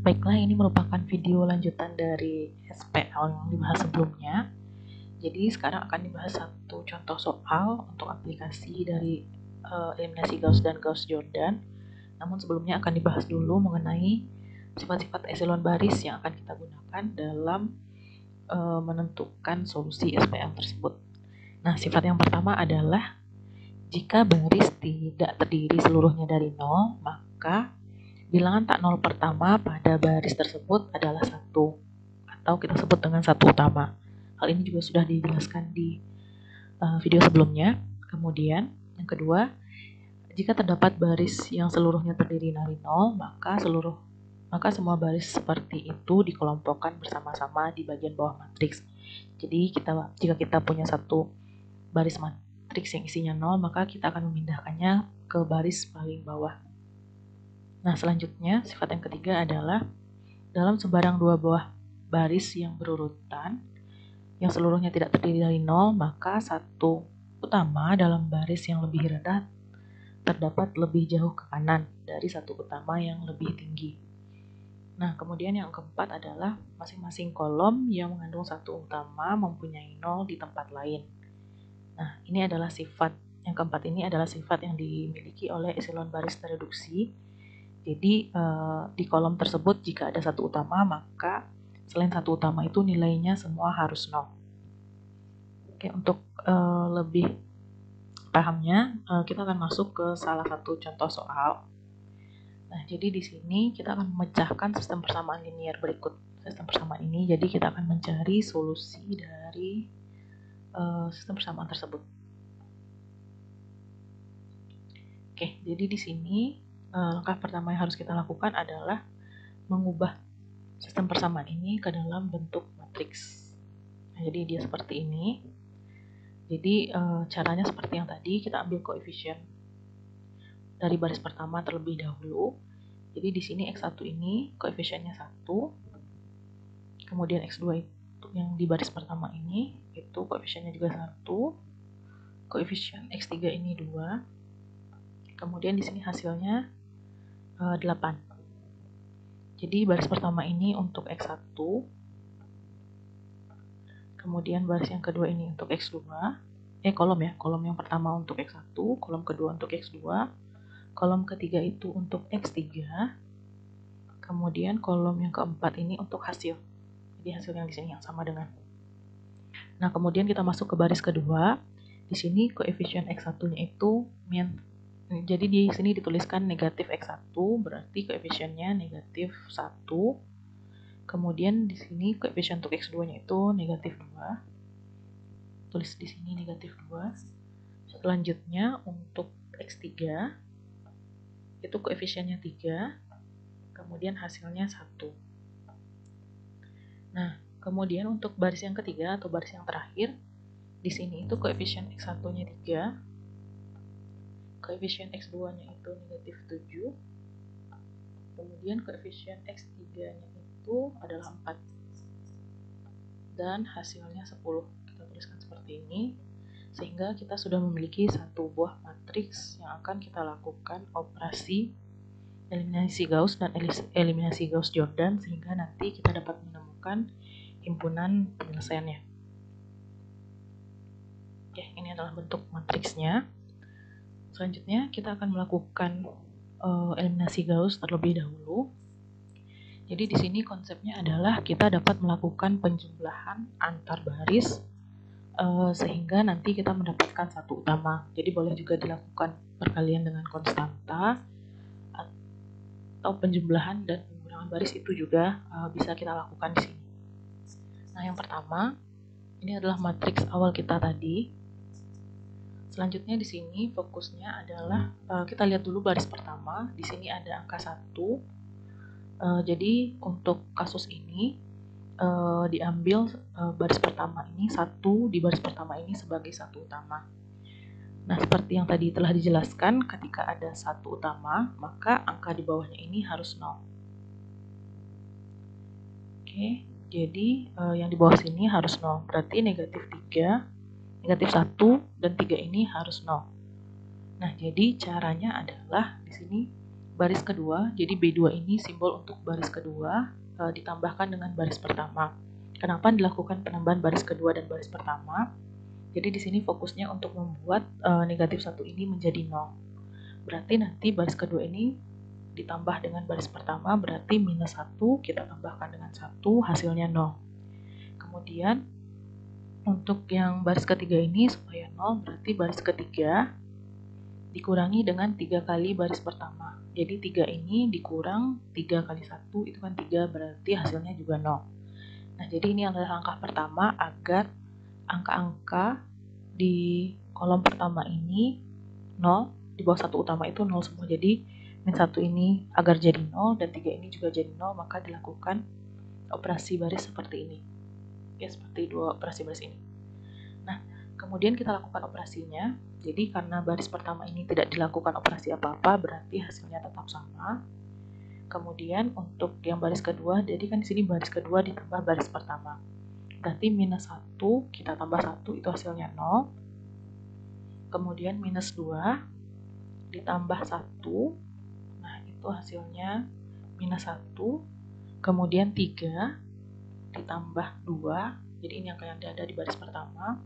Baiklah, ini merupakan video lanjutan dari SPL yang dibahas sebelumnya. Jadi sekarang akan dibahas satu contoh soal untuk aplikasi dari eliminasi Gauss dan Gauss-Jordan. Namun sebelumnya akan dibahas dulu mengenai sifat-sifat epsilon baris yang akan kita gunakan dalam menentukan solusi SPL tersebut. Nah, sifat yang pertama adalah jika baris tidak terdiri seluruhnya dari 0, maka bilangan tak nol pertama pada baris tersebut adalah 1, atau kita sebut dengan 1 utama. Hal ini juga sudah dijelaskan di video sebelumnya. Kemudian yang kedua, jika terdapat baris yang seluruhnya terdiri dari 0, maka semua baris seperti itu dikelompokkan bersama-sama di bagian bawah matriks. Jadi jika kita punya satu baris matriks yang isinya 0, maka kita akan memindahkannya ke baris paling bawah. Nah, selanjutnya sifat yang ketiga adalah dalam sebarang dua buah baris yang berurutan yang seluruhnya tidak terdiri dari 0, maka satu utama dalam baris yang lebih rendah terdapat lebih jauh ke kanan dari satu utama yang lebih tinggi. Nah, kemudian yang keempat adalah masing-masing kolom yang mengandung satu utama mempunyai 0 di tempat lain. Nah, ini adalah sifat yang keempat ini adalah sifat yang dimiliki oleh epsilon baris tereduksi. Jadi di kolom tersebut jika ada satu utama, maka selain satu utama itu nilainya semua harus 0. Oke, untuk lebih pahamnya kita akan masuk ke salah satu contoh soal. Nah, jadi di sini kita akan memecahkan sistem persamaan linear berikut sistem persamaan ini. Jadi kita akan mencari solusi dari sistem persamaan tersebut. Oke, jadi di sini langkah pertama yang harus kita lakukan adalah mengubah sistem persamaan ini ke dalam bentuk matriks. Nah, jadi dia seperti ini. Jadi caranya seperti yang tadi, kita ambil koefisien dari baris pertama terlebih dahulu. Jadi di sini X1 ini koefisiennya 1. Kemudian X2 itu yang di baris pertama ini itu koefisiennya juga 1. Koefisien X3 ini 2. Kemudian di sini hasilnya 8. Jadi baris pertama ini untuk X1, kemudian baris yang kedua ini untuk X2, kolom yang pertama untuk X1, kolom kedua untuk X2, kolom ketiga itu untuk X3, kemudian kolom yang keempat ini untuk hasil. Jadi hasil yang di sini yang sama dengan. Nah, kemudian kita masuk ke baris kedua. Di sini koefisien X1-nya itu jadi di sini dituliskan negatif X1, berarti koefisiennya negatif 1. Kemudian di sini koefisien untuk X2-nya itu negatif 2. Tulis di sini negatif 2. Selanjutnya untuk X3 itu koefisiennya 3. Kemudian hasilnya 1. Nah, kemudian untuk baris yang ketiga atau baris yang terakhir, di sini itu koefisien X1-nya 3. Koefisien X2-nya itu negatif 7. Kemudian koefisien X3-nya itu adalah 4. Dan hasilnya 10. Kita tuliskan seperti ini. Sehingga kita sudah memiliki satu buah matriks yang akan kita lakukan operasi eliminasi Gauss dan eliminasi Gauss-Jordan, sehingga nanti kita dapat menemukan himpunan penyelesaiannya. Oke, ini adalah bentuk matriksnya. Selanjutnya kita akan melakukan eliminasi Gauss terlebih dahulu. Jadi di sini konsepnya adalah kita dapat melakukan penjumlahan antar baris sehingga nanti kita mendapatkan satu utama. Jadi boleh juga dilakukan perkalian dengan konstanta atau penjumlahan dan pengurangan baris itu juga bisa kita lakukan di sini. Nah, yang pertama ini adalah matriks awal kita tadi. Selanjutnya di sini fokusnya adalah kita lihat dulu baris pertama. Di sini ada angka 1. Jadi untuk kasus ini diambil baris pertama ini 1 di baris pertama ini sebagai satu utama. Nah, seperti yang tadi telah dijelaskan, ketika ada satu utama, maka angka di bawahnya ini harus 0. Oke, jadi yang di bawah sini harus 0. Berarti negatif 3, negatif 1, dan 3 ini harus 0. Nah, jadi caranya adalah di sini baris kedua, jadi B2 ini simbol untuk baris kedua, ditambahkan dengan baris pertama. Kenapa dilakukan penambahan baris kedua dan baris pertama? Jadi di sini fokusnya untuk membuat negatif 1 ini menjadi 0. Berarti nanti baris kedua ini ditambah dengan baris pertama, berarti minus 1, kita tambahkan dengan 1, hasilnya 0. Kemudian untuk yang baris ketiga ini supaya 0, berarti baris ketiga dikurangi dengan 3 kali baris pertama. Jadi 3 ini dikurang 3 kali 1, itu kan 3, berarti hasilnya juga 0. Nah, jadi ini adalah langkah pertama agar angka-angka di kolom pertama ini 0, di bawah satu utama itu 0 semua. Jadi min 1 ini agar jadi 0 dan 3 ini juga jadi 0, maka dilakukan operasi baris seperti ini. Ya, seperti dua operasi baris ini. Nah, kemudian kita lakukan operasinya. Jadi karena baris pertama ini tidak dilakukan operasi apa-apa, berarti hasilnya tetap sama. Kemudian untuk yang baris kedua, jadi kan di sini baris kedua ditambah baris pertama. Berarti minus 1, kita tambah 1, itu hasilnya 0. Kemudian minus 2, ditambah 1, nah itu hasilnya minus 1. Kemudian 3, ditambah 2, jadi ini angka yang ada di baris pertama,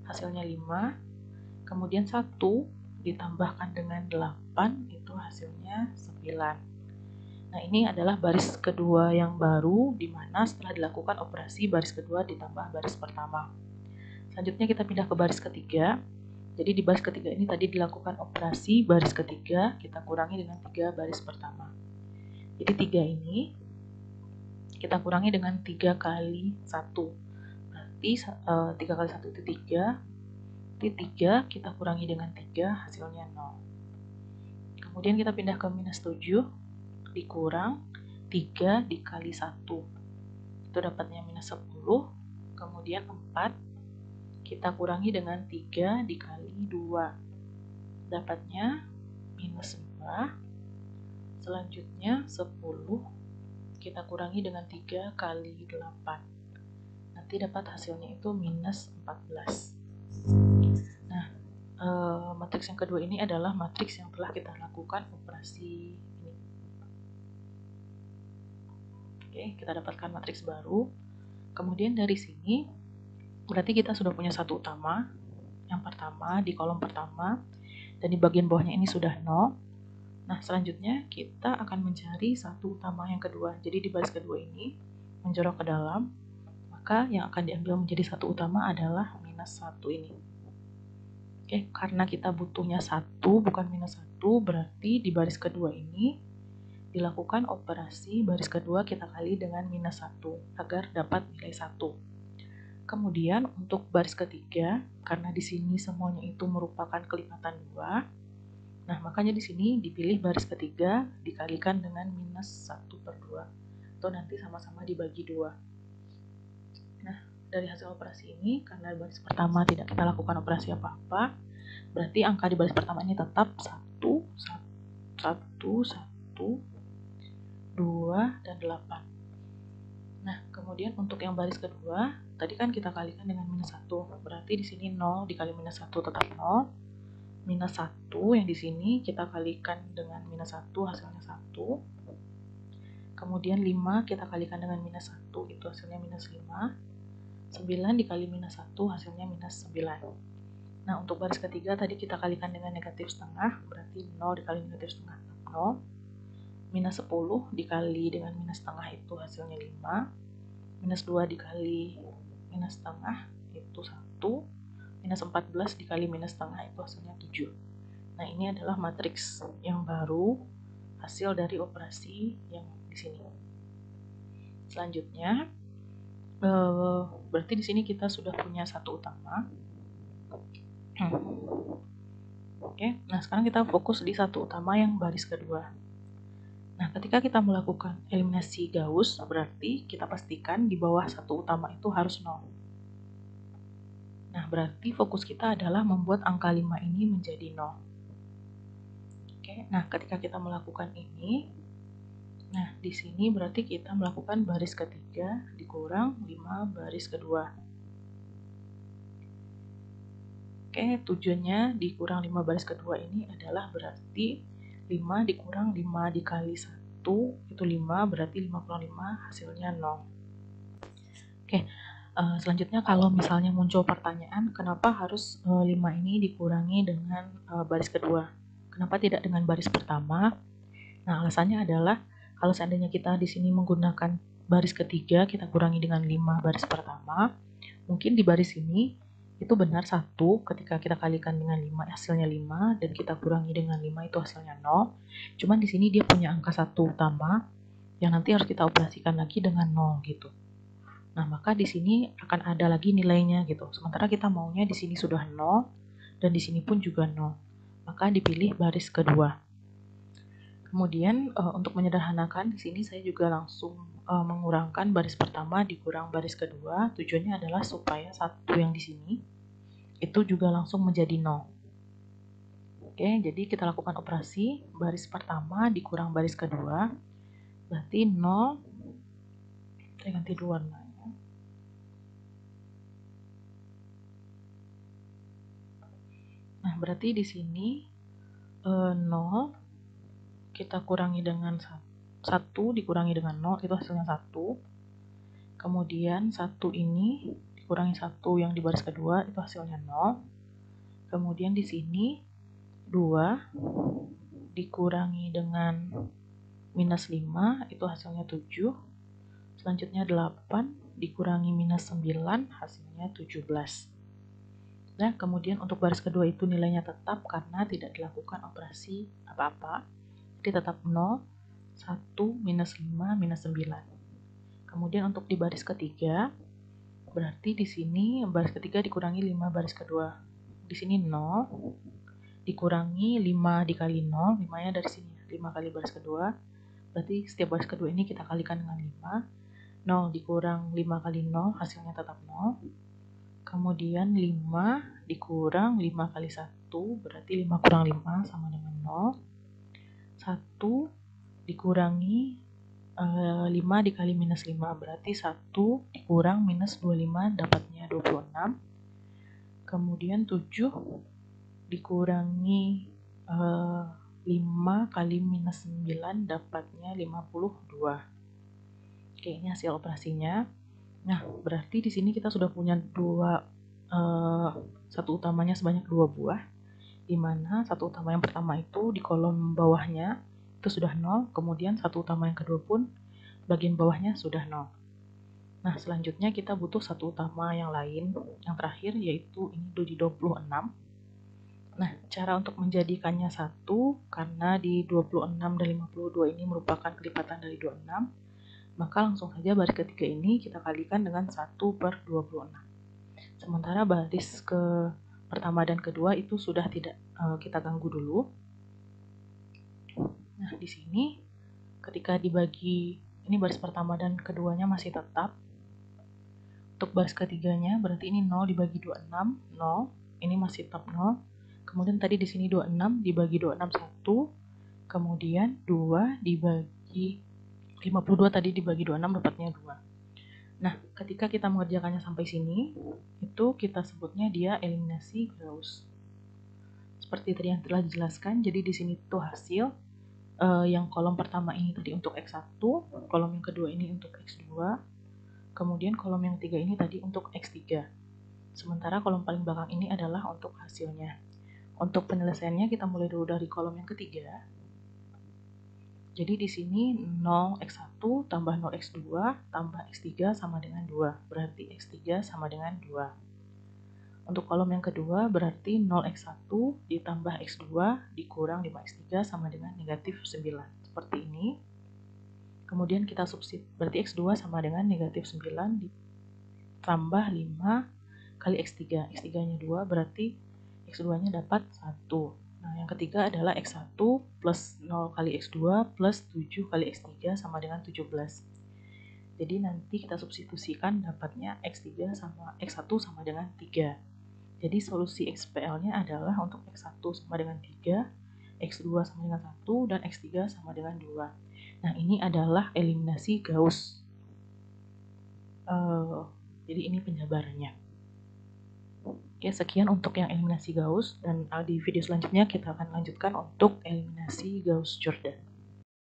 hasilnya 5. Kemudian 1 ditambahkan dengan 8, itu hasilnya 9. Nah, ini adalah baris kedua yang baru, di mana setelah dilakukan operasi baris kedua ditambah baris pertama. Selanjutnya kita pindah ke baris ketiga. Jadi di baris ketiga ini tadi dilakukan operasi baris ketiga, kita kurangi dengan 3 baris pertama. Jadi 3 ini kita kurangi dengan 3 kali 1. Berarti 3 kali 1 itu 3. Jadi 3 kita kurangi dengan 3, hasilnya 0. Kemudian kita pindah ke minus 7, dikurang 3 dikali 1. Itu dapatnya minus 10. Kemudian 4 kita kurangi dengan 3 dikali 2. Dapatnya minus 2. Selanjutnya 10 kita kurangi dengan 3 kali 8. Nanti dapat hasilnya itu minus 14. Nah, matriks yang kedua ini adalah matriks yang telah kita lakukan operasi ini. Oke, kita dapatkan matriks baru. Kemudian dari sini, berarti kita sudah punya satu utama. Yang pertama di kolom pertama, dan di bagian bawahnya ini sudah 0. Nah, selanjutnya kita akan mencari satu utama yang kedua. Jadi di baris kedua ini, menjorok ke dalam, maka yang akan diambil menjadi satu utama adalah minus 1 ini. Oke, karena kita butuhnya 1 bukan minus 1, berarti di baris kedua ini dilakukan operasi baris kedua kita kali dengan minus 1 agar dapat nilai 1. Kemudian untuk baris ketiga, karena di sini semuanya itu merupakan kelipatan 2, nah makanya di sini dipilih baris ketiga dikalikan dengan minus 1/2, atau nanti sama-sama dibagi 2. Nah, dari hasil operasi ini, karena baris pertama tidak kita lakukan operasi apa-apa, berarti angka di baris pertama ini tetap 1, 2, dan 8. Nah, kemudian untuk yang baris kedua, tadi kan kita kalikan dengan minus 1, berarti di sini 0 dikali minus 1 tetap 0. Minus 1 yang di sini kita kalikan dengan minus 1, hasilnya 1. Kemudian 5 kita kalikan dengan minus 1, itu hasilnya minus 5. 9 dikali minus 1, hasilnya minus 9. Nah, untuk baris ketiga tadi kita kalikan dengan negatif setengah, berarti 0 dikali negatif setengah 0. Minus 10 dikali dengan minus setengah, itu hasilnya 5. Minus 2 dikali minus setengah, itu 1. Minus 14 dikali minus setengah, itu hasilnya 7. Nah, ini adalah matriks yang baru, hasil dari operasi yang di sini. Selanjutnya, berarti di sini kita sudah punya satu utama. Oke, nah sekarang kita fokus di satu utama yang baris kedua. Nah, ketika kita melakukan eliminasi Gauss, berarti kita pastikan di bawah satu utama itu harus 0. Nah, berarti fokus kita adalah membuat angka 5 ini menjadi 0. Oke, nah ketika kita melakukan ini, nah di sini berarti kita melakukan baris ketiga dikurang 5 baris kedua. Oke, tujuannya dikurang 5 baris kedua ini adalah berarti 5 dikurang 5 dikali 1 itu 5, berarti 5 kurang 5 hasilnya 0. Oke, selanjutnya kalau misalnya muncul pertanyaan kenapa harus 5 ini dikurangi dengan baris kedua, kenapa tidak dengan baris pertama? Nah, alasannya adalah kalau seandainya kita di sini menggunakan baris ketiga, kita kurangi dengan 5 baris pertama, mungkin di baris ini itu benar 1, ketika kita kalikan dengan 5 hasilnya 5, dan kita kurangi dengan 5 itu hasilnya 0. Cuman di sini dia punya angka 1 utama yang nanti harus kita operasikan lagi dengan 0 gitu. Nah, maka di sini akan ada lagi nilainya gitu. Sementara kita maunya di sini sudah 0 dan di sini pun juga 0. Maka dipilih baris kedua. Kemudian untuk menyederhanakan di sini saya juga langsung mengurangkan baris pertama dikurang baris kedua. Tujuannya adalah supaya 1 yang di sini itu juga langsung menjadi 0. Oke, jadi kita lakukan operasi baris pertama dikurang baris kedua. Berarti 0, saya ganti dua warnanya. Nah, berarti di sini 0 kita kurangi dengan 1 dikurangi dengan 0 itu hasilnya 1. Kemudian 1 ini dikurangi 1 yang di baris kedua itu hasilnya 0. Kemudian di sini 2 dikurangi dengan minus 5 itu hasilnya 7. Selanjutnya 8 dikurangi minus 9 hasilnya 17. Nah, kemudian untuk baris kedua itu nilainya tetap karena tidak dilakukan operasi apa-apa. Jadi tetap 0, 1, minus 5, minus 9. Kemudian untuk di baris ketiga, berarti di sini baris ketiga dikurangi 5 baris kedua. Di sini 0, dikurangi 5 dikali 0, 5-nya dari sini. 5 kali baris kedua, berarti setiap baris kedua ini kita kalikan dengan 5. 0 dikurang 5 kali 0, hasilnya tetap 0. Kemudian 5 dikurang 5 kali 1, berarti 5 kurang 5 sama dengan 0. 1 dikurangi 5 dikali minus 5, berarti 1 dikurang minus 25 dapatnya 26. Kemudian 7 dikurangi 5 kali minus 9 dapatnya 52. Oke, ini hasil operasinya. Nah, berarti di sini kita sudah punya satu utamanya sebanyak 2 buah, di mana satu utama yang pertama itu di kolom bawahnya itu sudah 0, kemudian satu utama yang kedua pun bagian bawahnya sudah 0. Nah, selanjutnya kita butuh satu utama yang lain, yang terakhir, yaitu ini di 26. Nah, cara untuk menjadikannya 1, karena di 26 dan 52 ini merupakan kelipatan dari 26, maka langsung saja baris ketiga ini kita kalikan dengan 1/26. Sementara baris ke pertama dan kedua itu sudah tidak kita ganggu dulu. Nah, di sini ketika dibagi, ini baris pertama dan keduanya masih tetap. Untuk baris ketiganya berarti ini 0 dibagi 26, 0. Ini masih tetap 0. Kemudian tadi di sini 26 dibagi 26 1. Kemudian 2 dibagi 52 tadi dibagi 26 dapatnya 2. Nah, ketika kita mengerjakannya sampai sini, itu kita sebutnya dia eliminasi Gauss. Seperti tadi yang telah dijelaskan, jadi di sini tuh hasil yang kolom pertama ini tadi untuk X1, kolom yang kedua ini untuk X2, kemudian kolom yang ketiga ini tadi untuk X3. Sementara kolom paling belakang ini adalah untuk hasilnya. Untuk penyelesaiannya kita mulai dulu dari kolom yang ketiga. Jadi di sini 0x1 tambah 0x2 tambah x3 sama dengan 2. Berarti x3 sama dengan 2. Untuk kolom yang kedua berarti 0x1 ditambah x2 dikurang 5x3 sama dengan negatif 9. Seperti ini. Kemudian kita substitusi, berarti x2 sama dengan negatif 9 ditambah 5 kali x3. x3-nya 2 berarti x2-nya dapat 1. Nah, yang ketiga adalah X1 plus 0 kali X2 plus 7 kali X3 sama dengan 17. Jadi nanti kita substitusikan dapatnya X1 sama dengan 3. Jadi solusi XPL-nya adalah untuk X1 sama dengan 3, X2 sama dengan 1, dan X3 sama dengan 2. Nah, ini adalah eliminasi Gauss. Jadi ini penjabarannya. Oke, sekian untuk yang eliminasi Gauss, dan di video selanjutnya kita akan lanjutkan untuk eliminasi Gauss-Jordan.